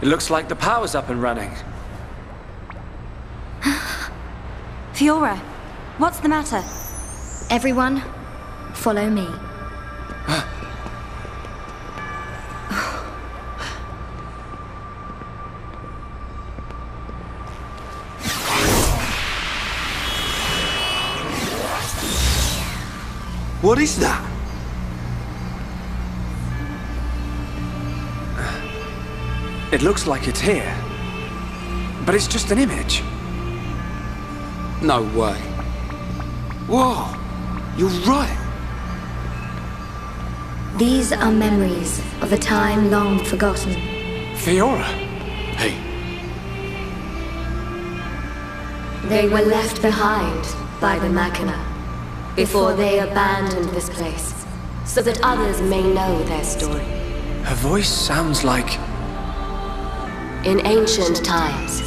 It looks like the power's up and running. Fiora, what's the matter? Everyone, follow me. What is that? It looks like it's here. But it's just an image. No way. Whoa, you're right. These are memories of a time long forgotten. Fiora! Hey, They were left behind by the Machina before they abandoned this place, so that others may know their story. Her voice sounds like... In ancient times,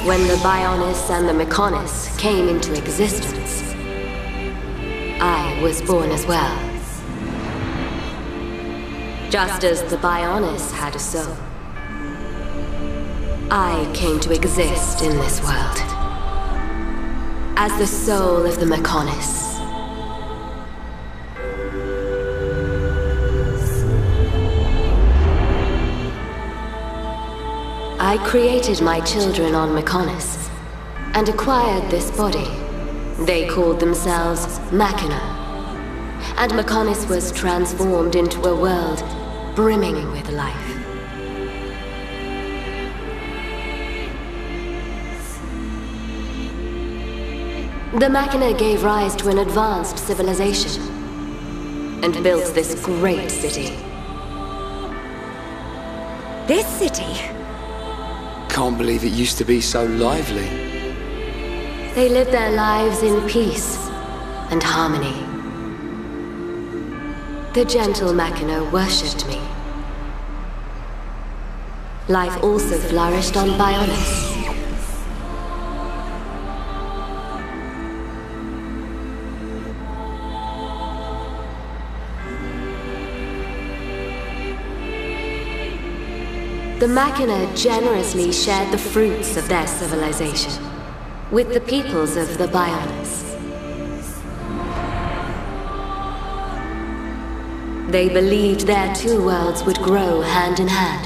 when the Bionis and the Mechonis came into existence, I was born as well. Just as the Bionis had a soul, I came to exist in this world as the soul of the Mechonis. I created my children on Mechonis and acquired this body. They called themselves Machina, and Mechonis was transformed into a world brimming with life. The Machina gave rise to an advanced civilization and built this great city. This city? can't believe it used to be so lively. They lived their lives in peace and harmony. The gentle Machina worshipped me. Life also flourished on Bionis. The Machina generously shared the fruits of their civilization with the peoples of the Bionis. They believed their two worlds would grow hand in hand.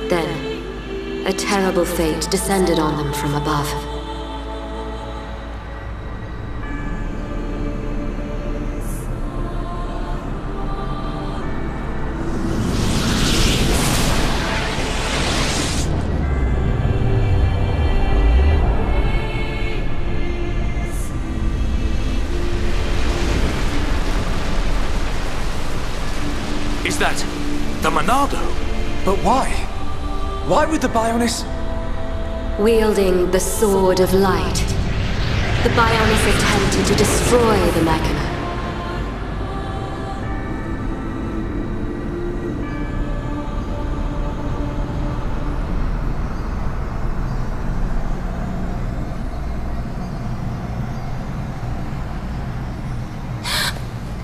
Then, a terrible fate descended on them from above. Is that the Monado? But why? Why would the Bionis... Wielding the Sword of Light, the Bionis attempted to destroy the Machina.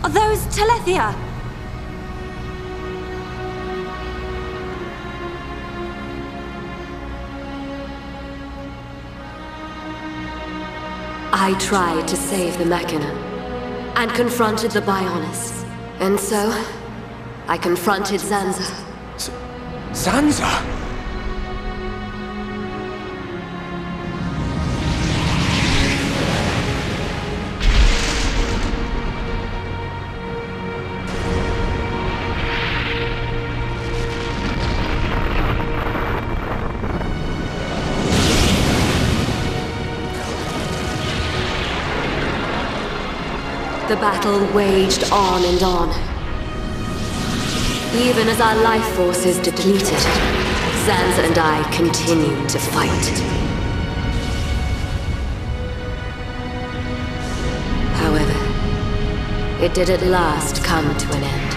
Are those Telethia? I tried to save the Machina, and confronted the Bionis. And so, I confronted Zanza. Zanza? The battle waged on and on. Even as our life forces depleted, Zanza and I continued to fight. However, it did at last come to an end.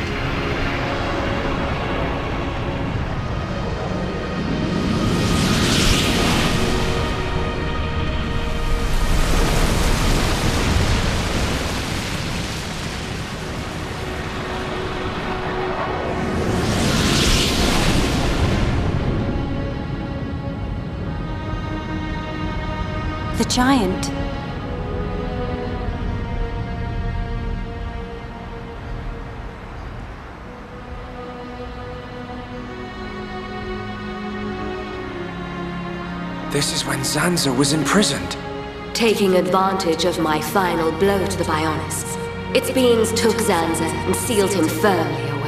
The giant. This is when Zanza was imprisoned. Taking advantage of my final blow to the Bionis, its beings took Zanza and sealed him firmly away.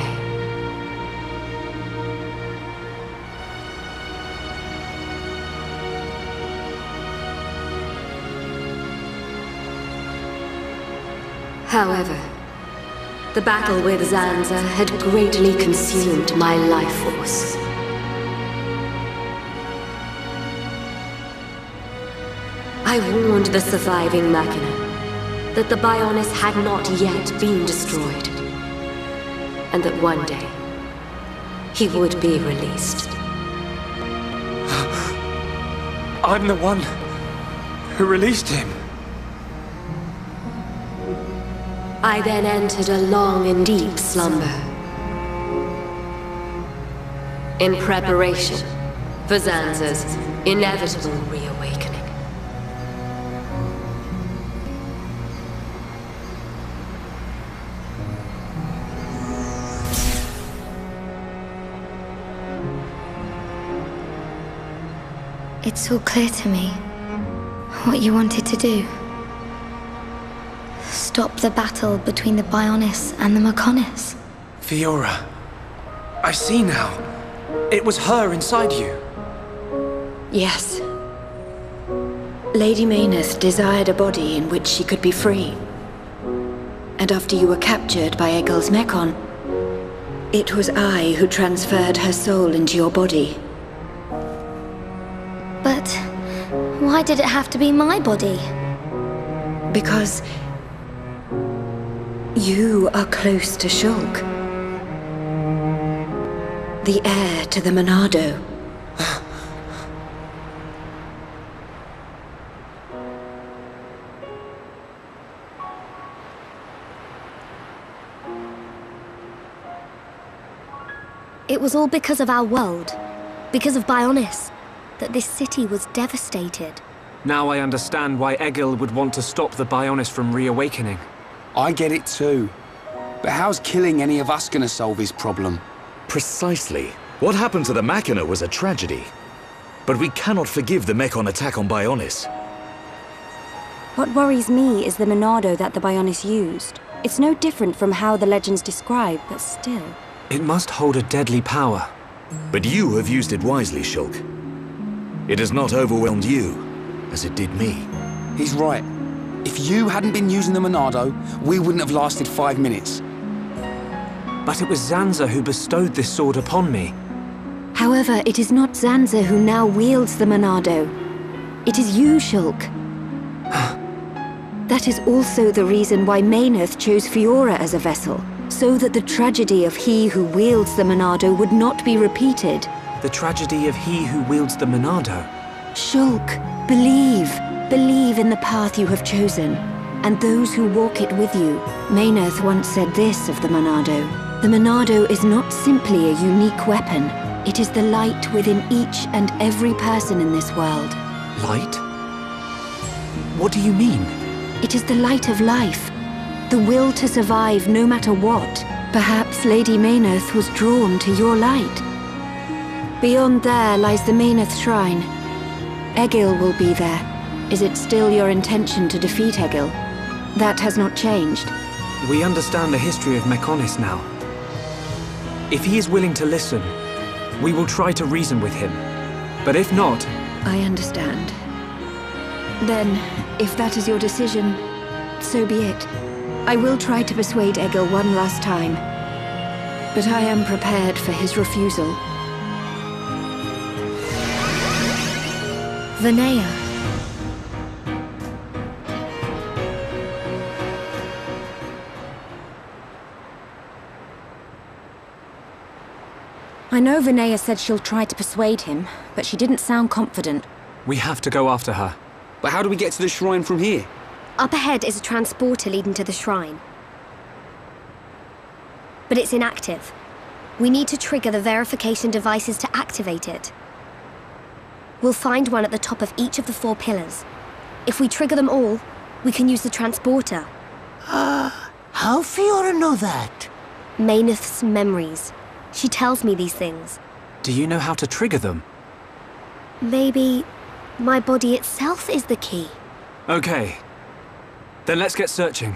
However, the battle with Zanza had greatly consumed my life force. I warned the surviving Machina that the Bionis had not yet been destroyed, and that one day he would be released. I'm the one who released him. I then entered a long and deep slumber, in preparation for Zanza's inevitable reawakening. It's all clear to me what you wanted to do. Stop the battle between the Bionis and the Mechonis. Fiora, I see now. It was her inside you. Yes. Lady Mechonis desired a body in which she could be free. And after you were captured by Bionis Mechonis, it was I who transferred her soul into your body. But why did it have to be my body? Because you are close to Shulk, the heir to the Monado. It was all because of our world, because of Bionis, that this city was devastated. Now I understand why Egil would want to stop the Bionis from reawakening. I get it too. But how's killing any of us gonna solve his problem? Precisely. What happened to the Machina was a tragedy. But we cannot forgive the Mechon attack on Bionis. What worries me is the Monado that the Bionis used. It's no different from how the legends describe, but still. It must hold a deadly power. But you have used it wisely, Shulk. It has not overwhelmed you, as it did me. He's right. If you hadn't been using the Monado, we wouldn't have lasted 5 minutes. But it was Zanza who bestowed this sword upon me. However, it is not Zanza who now wields the Monado. It is you, Shulk. That is also the reason why Mechonis chose Fiora as a vessel, so that the tragedy of he who wields the Monado would not be repeated. The tragedy of he who wields the Monado. Shulk, believe. Believe in the path you have chosen, and those who walk it with you. Mechonis once said this of the Monado. The Monado is not simply a unique weapon. It is the light within each and every person in this world. Light? What do you mean? It is the light of life. The will to survive no matter what. Perhaps Lady Mechonis was drawn to your light. Beyond there lies the Mechonis Shrine. Egil will be there. Is it still your intention to defeat Egil? That has not changed. We understand the history of Mechonis now. If he is willing to listen, we will try to reason with him. But if not... I understand. Then, if that is your decision, so be it. I will try to persuade Egil one last time, but I am prepared for his refusal. Vinaya. I know Vinaya said she'll try to persuade him, but she didn't sound confident. We have to go after her. But how do we get to the shrine from here? Up ahead is a transporter leading to the shrine. But it's inactive. We need to trigger the verification devices to activate it. We'll find one at the top of each of the 4 pillars. If we trigger them all, we can use the transporter. How Fiora know that? Meyneth's memories. She tells me these things. Do you know how to trigger them? Maybe my body itself is the key. Okay. Then let's get searching.